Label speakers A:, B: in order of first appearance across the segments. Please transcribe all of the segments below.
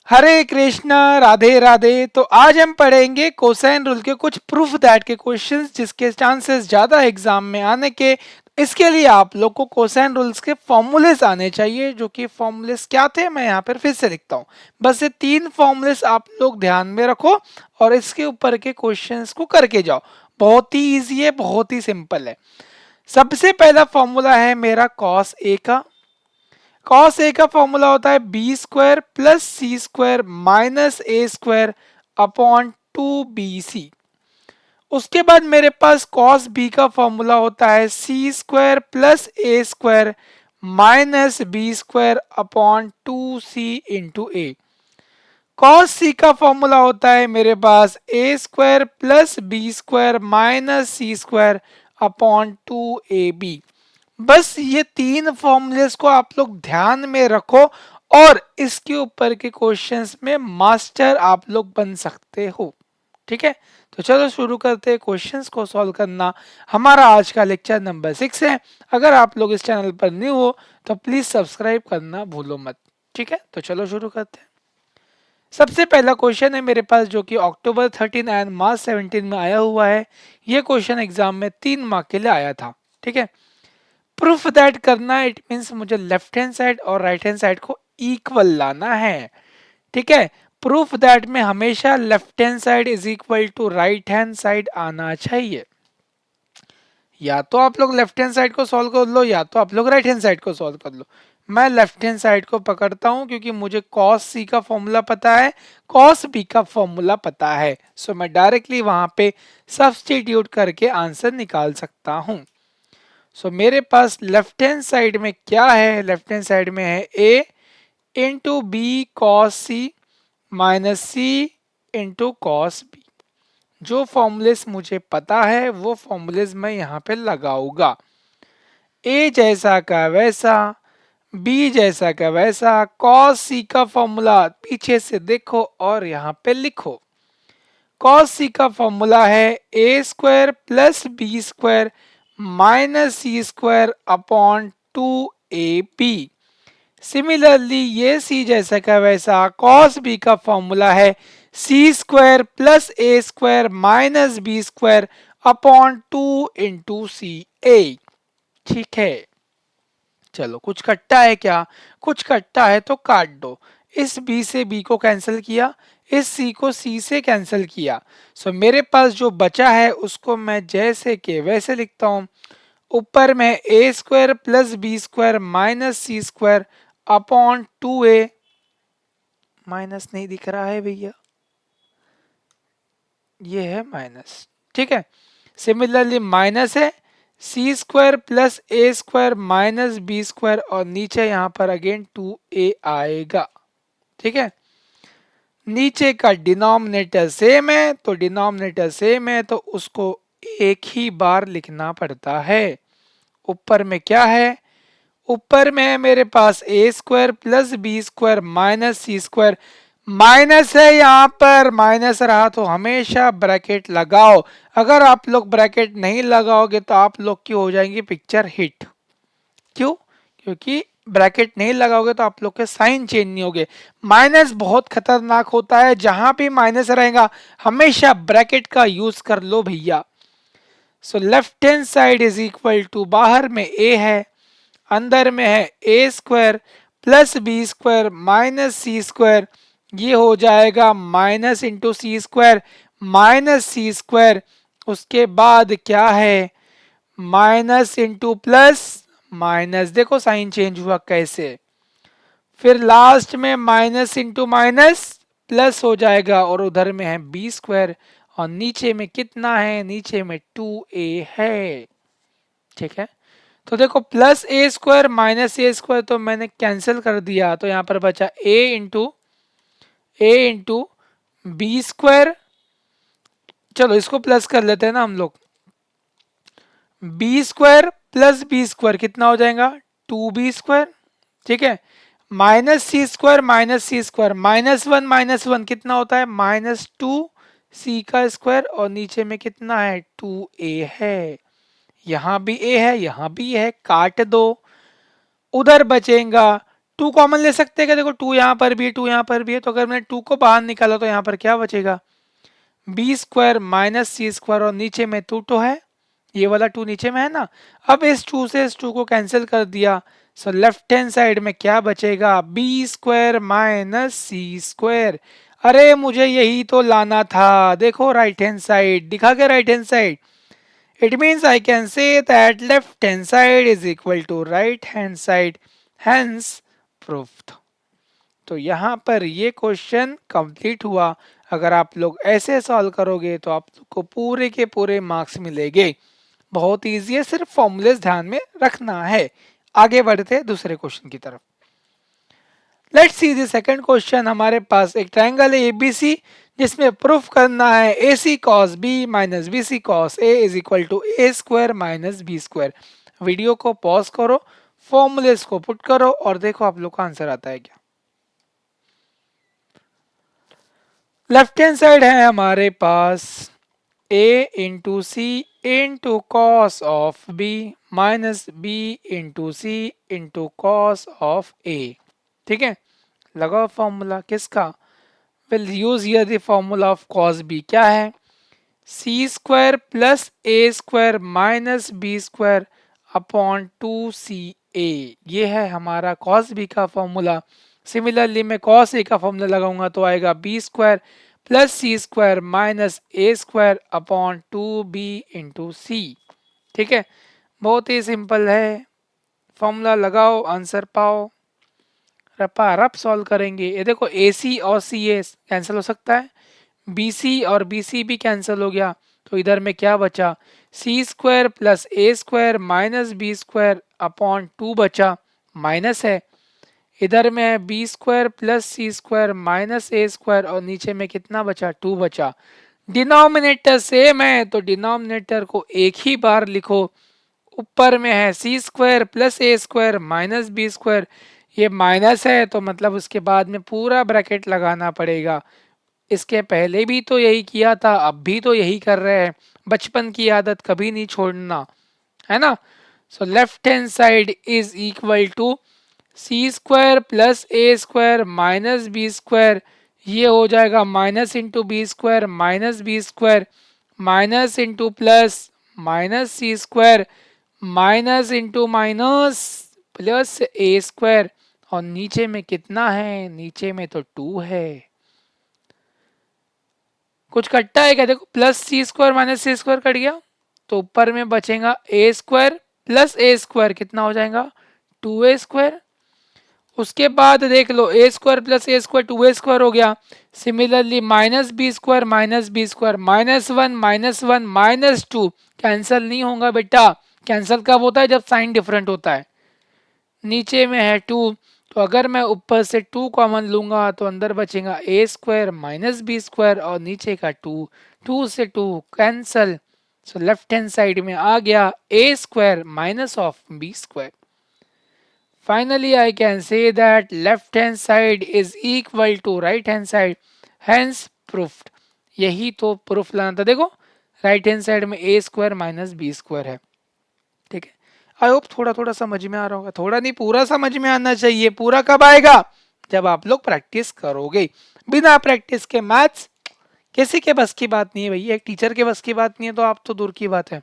A: हरे कृष्णा, राधे राधे। तो आज हम पढ़ेंगे कोसाइन रूल के कुछ प्रूफ दैट के क्वेश्चंस जिसके चांसेस ज्यादा एग्जाम में आने के। इसके लिए आप लोग को कोसाइन रूल्स के फॉर्मूलेस आने चाहिए, जो कि फॉर्मूलेस क्या थे मैं यहाँ पर फिर से लिखता हूँ। बस ये 3 फॉर्मूलेस आप लोग ध्यान में रखो और इसके ऊपर के क्वेश्चंस को करके जाओ। बहुत ही ईजी है, बहुत ही सिंपल है। सबसे पहला फॉर्मूला है मेरा कॉस ए का। कॉस ए का फॉर्मूला होता है बी स्क्वायर प्लस सी स्क्वायर माइनस ए स्क्वायर अपॉन 2bc। उसके बाद मेरे पास कॉस बी का फॉर्मूला होता है सी square plus A square minus B square upon 2c into A. Cos C का फॉर्मूला होता है मेरे पास A square plus B square minus C square upon 2ab। बस ये 3 फॉर्मूलेस को आप लोग ध्यान में रखो और इसके ऊपर के क्वेश्चंस में मास्टर आप लोग बन सकते हो। ठीक है, तो चलो शुरू करते हैं क्वेश्चंस को सॉल्व करना। हमारा आज का लेक्चर नंबर 6 है। अगर आप लोग इस चैनल पर न्यू हो तो प्लीज सब्सक्राइब करना भूलो मत। ठीक है, तो चलो शुरू करते हैं। सबसे पहला क्वेश्चन है मेरे पास, जो कि अक्टूबर 13 एंड मार्च 17 में आया हुआ है। ये क्वेश्चन एग्जाम में 3 मार्क के लिए आया था। ठीक है, प्रूफ दैट करना इट मीन्स मुझे लेफ्ट हैंड साइड और राइट हैंड साइड को इक्वल लाना है। ठीक है, प्रूफ दैट में हमेशा left hand side is equal to right hand side आना चाहिए। या तो आप लोग लेफ्ट हैंड साइड को सॉल्व कर लो या तो आप लोग राइट हैंड साइड को सॉल्व कर लो। मैं लेफ्ट हैंड साइड को पकड़ता हूं क्योंकि मुझे कॉस सी का फॉर्मूला पता है, कॉस बी का फॉर्मूला पता है। सो मैं डायरेक्टली वहां पे सब्सटीट्यूट करके आंसर निकाल सकता हूं। सो मेरे पास लेफ्ट हैंड साइड में क्या है, लेफ्ट हैंड साइड में है ए इंटू बी कॉस सी माइनस सी इंटू कॉस बी। जो फॉर्मूलेस मुझे पता है वो फॉर्मूलेस मैं यहाँ पे लगाऊंगा। ए जैसा का वैसा, बी जैसा का वैसा, कॉस सी का फॉर्मूला पीछे से देखो और यहाँ पे लिखो। कॉस सी का फॉर्मूला है A square plus B square minus C square upon 2ab। Similarly ये सी जैसा का वैसा कॉस बी का फॉर्मूला है सी square plus A square minus B square upon 2 into C A. ठीक है, चलो कुछ कट्टा है क्या, कुछ कट्टा है तो काट दो। इस बी से बी को कैंसिल किया, इस सी को सी से कैंसिल किया। सो मेरे पास जो बचा है उसको मैं जैसे के वैसे लिखता हूं। ऊपर में A square plus B square minus C square upon 2a। Minus नहीं दिख रहा है भैया, ये है माइनस। ठीक है, सिमिलरली माइनस है सी स्क्वायर प्लस ए स्क्वायर माइनस बी स्क्वायर और नीचे यहां पर अगेन 2a आएगा। ठीक है, नीचे का डिनोमिनेटर सेम है तो डिनोमिनेटर सेम है तो उसको एक ही बार लिखना पड़ता है। ऊपर में क्या है, ऊपर में है मेरे पास A square plus B square minus C square. Minus है यहाँ पर, माइनस रहा तो हमेशा ब्रैकेट लगाओ। अगर आप लोग ब्रैकेट नहीं लगाओगे तो आप लोग की हो जाएंगी पिक्चर हिट। क्यों, क्योंकि ब्रैकेट नहीं लगाओगे तो आप लोग के साइन चेंज नहीं होगे। माइनस बहुत खतरनाक होता है, जहां भी माइनस रहेगा हमेशा ब्रैकेट का यूज कर लो भैया। So left hand side is equal to, बाहर में ए है अंदर में है A square plus B square minus C square. ये हो जाएगा minus into C square minus सी स्क्वायर। उसके बाद क्या है, माइनस इंटू प्लस माइनस, देखो साइन चेंज हुआ कैसे। फिर लास्ट में माइनस इंटू माइनस प्लस हो जाएगा और उधर में है बी स्क्वायर और नीचे में कितना है, नीचे में 2a है। ठीक है, तो देखो प्लस ए स्क्वायर माइनस ए स्क्वायर तो मैंने कैंसिल कर दिया, तो यहां पर बचा ए इंटू बी स्क्वायर। चलो इसको प्लस कर लेते हैं ना हम लोग। B square plus B square कितना हो जाएगा, 2b स्क्वायर। ठीक है, माइनस सी स्क्वायर -1 कितना होता है, -2c का स्क्वायर और नीचे में कितना है 2a है। यहां भी a है यहां भी है, काट दो। उधर बचेगा टू कॉमन ले सकते हैं क्या? देखो टू यहाँ पर भी है, टू यहाँ पर भी है, तो अगर मैंने टू को बाहर निकाला तो यहाँ पर क्या बचेगा? बी स्क्वायर माइनस सी स्क्वायर, और नीचे में टू है, ये वाला टू नीचे में है ना। अब इस टू से इस टू को कैंसिल कर दिया, सो लेफ्ट हैंड साइड में क्या बचेगा? बी स्क्वायर माइनस सी स्क्वायर। अरे मुझे यही तो लाना था, देखो राइट हैंड साइड दिखा के, right hand side, it means I can say that left hand side is equal to right hand side, hence proved। तो यहाँ पर ये क्वेश्चन कंप्लीट हुआ। अगर आप लोग ऐसे सॉल्व करोगे तो आपको पूरे के पूरे मार्क्स मिलेंगे। बहुत इजी है, सिर्फ फॉर्मूलेस ध्यान में रखना है। आगे बढ़ते हैं दूसरे क्वेश्चन की तरफ। Let's see the second question. हमारे पास एक ट्रायंगल है एबीसी, जिसमें प्रूफ करना है A C cos B minus B C cos A is equal to A square minus B square. Video को पॉज करो, फॉर्मूलेस को पुट करो और देखो आप लोग का आंसर आता है क्या। लेफ्ट हैंड साइड है हमारे पास a into C into cos of B minus B into C into cos of A. ठीक है, लगाओ फॉर्मूला किसका? Will use here the formula of cos B. क्या है? सी square plus A square minus B square upon two C A, ये है हमारा cos B का फॉर्मूला। सिमिलरली मैं कॉस ए का फॉर्मूला लगाऊंगा तो आएगा बी स्क्वायर प्लस सी स्क्वायर माइनस ए square upon two B into सी। ठीक है, बहुत ही सिंपल है, फॉर्मूला लगाओ आंसर पाओ, रपा रप सॉल्व करेंगे। ये देखो ए सी और सी ए कैंसिल हो सकता है, बी सी और बी सी भी कैंसिल हो गया, तो इधर में क्या बचा? सी स्क्वायर प्लस ए square minus B square upon two बचा, माइनस है। इधर में है बी स्क्वायर प्लस सी स्क्वायर माइनस ए स्क्वायर, और नीचे में कितना बचा? टू बचा। डिनोमिनेटर सेम है तो डिनोमिनेटर को एक ही बार लिखो। ऊपर में है सी स्क्वायर प्लस ए स्क्वायर माइनस बी स्क्वायर, ये माइनस है तो मतलब उसके बाद में पूरा ब्रैकेट लगाना पड़ेगा। इसके पहले भी तो यही किया था, अब भी तो यही कर रहे हैं, बचपन की आदत कभी नहीं छोड़ना, है ना। So left hand side is equal to C square plus A square minus B square, ये हो जाएगा minus into B square minus B square minus into plus minus सी square minus into minus plus ए square, और नीचे में कितना है? नीचे में तो टू है। कुछ कटता है क्या? देखो प्लस सी स्क्वायर माइनस सी स्क्वायर कट गया, तो ऊपर में बचेगा a square plus A square, कितना हो जाएगा? टू ए स्क्वायर। उसके बाद देख लो a square plus A square two A square हो गया। Similarly minus B square minus one minus two, cancel नहीं होगा बेटा। कैंसिल कब होता है? जब साइन डिफरेंट होता है। नीचे में है टू, तो अगर मैं ऊपर से टू कॉमन लूंगा तो अंदर बचेगा a square minus B square, और नीचे का टू, टू से two cancel, so left hand side में आ गया a square minus of b square. Finally, I can say that left hand side is equal to right hand side, hence proved। यही तो proof लाना था। देखो right hand side में A square minus B square है। ठीक है, I hope थोड़ा थोड़ा समझ में आ रहा होगा, थोड़ा नहीं पूरा समझ में आना चाहिए। पूरा कब आएगा? जब आप लोग प्रैक्टिस करोगे। बिना प्रैक्टिस के मैथ्स किसी के बस की बात नहीं है भैया, एक टीचर के बस की बात नहीं है तो आप तो दूर की बात है।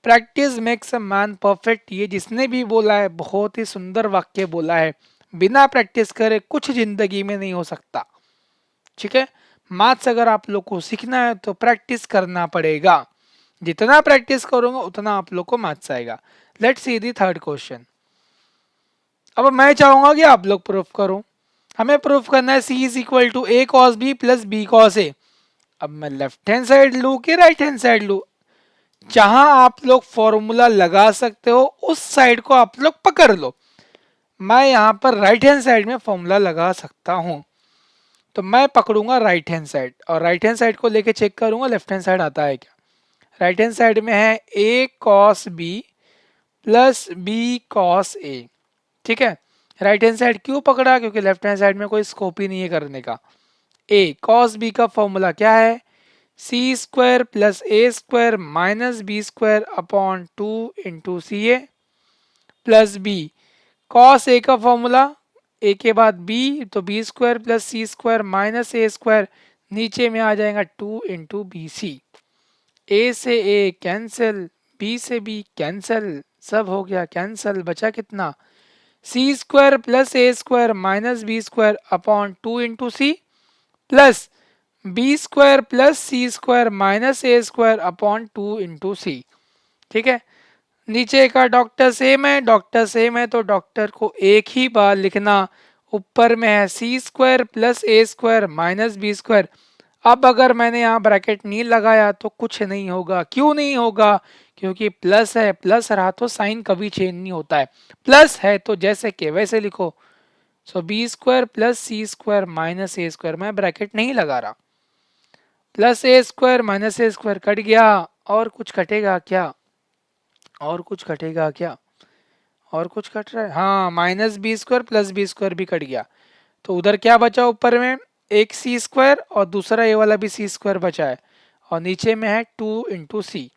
A: Practice makes a man perfect, ये जिसने भी बोला है बहुत ही सुंदर वाक्य बोला है। बिना प्रैक्टिस करे कुछ जिंदगी में नहीं हो सकता। ठीक है, मैथ्स अगर आप लोग को सीखना है तो प्रैक्टिस करना पड़ेगा। जितना प्रैक्टिस करोगे उतना आप लोग को मैथ्स आएगा। Let's see the third question. अब मैं चाहूंगा कि आप लोग प्रूफ करो। हमें प्रूफ करना है c is equal to a cos b plus b cos a. अब मैं लेफ्ट हैंड साइड लू कि राइट हैंड साइड लू? जहां आप लोग फॉर्मूला लगा सकते हो उस साइड को आप लोग पकड़ लो। मैं यहां पर राइट हैंड साइड में फॉर्मूला लगा सकता हूं, तो मैं पकड़ूंगा राइट हैंड साइड, और राइट हैंड साइड को लेके चेक करूंगा लेफ्ट हैंड साइड आता है क्या। राइट हैंड साइड में है a cos b plus b cos a. ठीक है, राइट हैंड साइड क्यों पकड़ा? क्योंकि लेफ्ट हैंड साइड में कोई स्कोप ही नहीं है करने का। ए कॉस बी का फॉर्मूला क्या है? सी square plus A square minus B square upon two into C a plus b. Cos ए का फॉर्मूला ए के बाद बी, तो बी स्क्वायर प्लस सी स्क्वायर माइनस ए स्क्वायर, नीचे में आ जाएगा 2 इंटू बी सी। ए से ए कैंसिल, बी से b cancel, सब हो गया कैंसिल, बचा कितना, सी स्क्वायर प्लस ए square minus B square upon 2 into c plus B square plus सी स्क्वायर माइनस ए स्क्वायर अपॉन 2 इंटू सी। ठीक है, नीचे का डॉक्टर सेम है तो डॉक्टर को एक ही बार लिखना। ऊपर में है सी स्क्वायर प्लस ए स्क्वायर माइनस बी स्क्वायर। अब अगर मैंने यहाँ ब्रैकेट नहीं लगाया तो कुछ नहीं होगा। क्यों नहीं होगा, क्योंकि प्लस है, प्लस रहा तो साइन कभी चेंज नहीं होता है, प्लस है तो जैसे के वैसे लिखो। सो बी स्क्वायर प्लस सी स्क्वायर माइनस ए स्क्वायर, मैं ब्रैकेट नहीं लगा रहा, प्लस ए स्क्वायर माइनस ए स्क्वायर कट गया, और कुछ कटेगा क्या, और कुछ कटेगा क्या, और कुछ कट रहा है, हाँ minus B square plus B square भी कट गया। तो उधर क्या बचा, ऊपर में एक सी स्क्वायर और दूसरा ये वाला भी सी स्क्वायर बचा है, और नीचे में है 2 into C.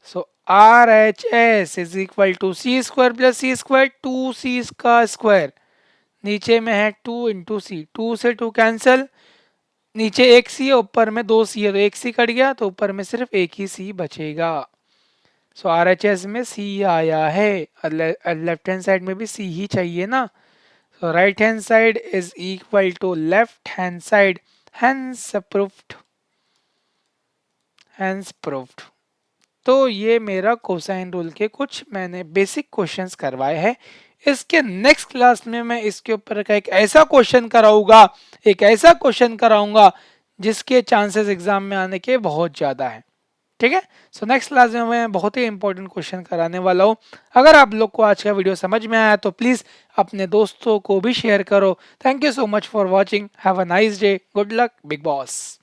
A: So R H S is equal to C square plus C square 2 C का स्क्वायर, नीचे में है 2 इंटू सी, 2 से 2 कैंसिल, नीचे एक सी है ऊपर में 2 सी है, तो एक सी कट गया तो ऊपर में सिर्फ एक ही सी बचेगा। सो आर एच एस में सी आया है, लेफ्ट हैंड साइड में भी सी ही चाहिए ना। So right hand side is equal to left hand side, hence proved, hence proved. तो ये मेरा कोसाइन रूल के कुछ मैंने बेसिक क्वेश्चंस करवाए हैं। इसके नेक्स्ट क्लास में मैं इसके ऊपर का एक ऐसा क्वेश्चन कराऊंगा, एक ऐसा क्वेश्चन कराऊंगा जिसके चांसेस एग्जाम में आने के बहुत ज़्यादा हैं। ठीक है, सो नेक्स्ट क्लास में मैं बहुत ही इंपॉर्टेंट क्वेश्चन कराने वाला हूँ। अगर आप लोग को आज का वीडियो समझ में आया तो प्लीज़ अपने दोस्तों को भी शेयर करो। Thank you so much for watching, have a nice day, good luck, big boss.